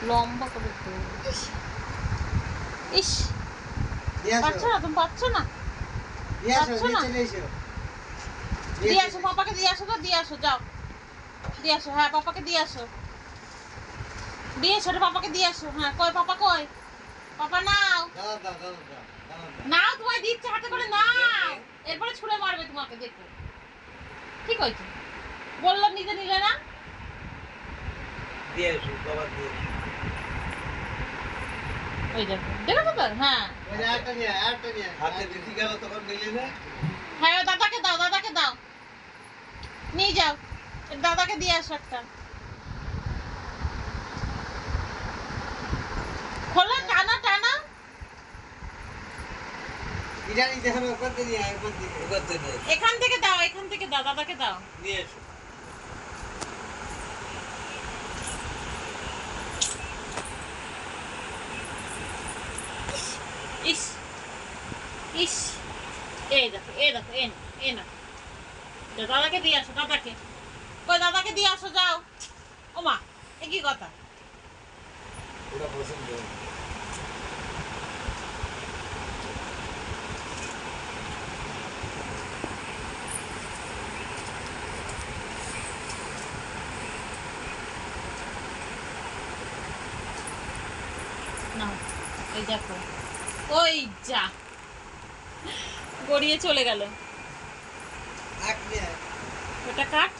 লম্বা করে তো। ইস পাচ্ছ না, তুমি পাচ্ছ না, দিয়ে আসো পাপাকে, দিয়ে আসো তো, দিয়ে আসো, যাও দিয়ে আসো। হ্যাঁ পাপাকে দিয়ে আসো, দিয়ে আসো পাপাকে দিয়ে আসো। হ্যাঁ কই পাপা, কই পাপা? নাও নাও, তোমায় দিচ্ছে হাতে করে, নাও। এরপরে ছুঁড়ে মারবে তোমাকে, দেখো ঠিক হয়েছে। বললাম নিজে নিলে না। দিয়ে আসো বাবা, দিয়ে ওই দেখো, দেখো তো। হ্যাঁ হাতে দিদি গেল তখন নিলে না। হ্যাঁ দাদাকে দাও, দাদাকে দাও, নিয়ে যাও, দাদাকে দিয়ে আসো একটা। খোলো, টানা টানা। এখান থেকে দাও, এখান থেকে দাও, দাদাকে দাও। নিয়ে এসো। ইস ইস, এই দেখো, এই দেখো, এ না, এ না, দাদাকে দিয়ে আসো, দাদাকে। কই দাদাকে দিয়ে আসো, যাও। ও মা, এ কি কথা? ওটা পছন্দ। না এই দেখো, ওই যা গড়িয়ে চলে গেল। ওটা কাট।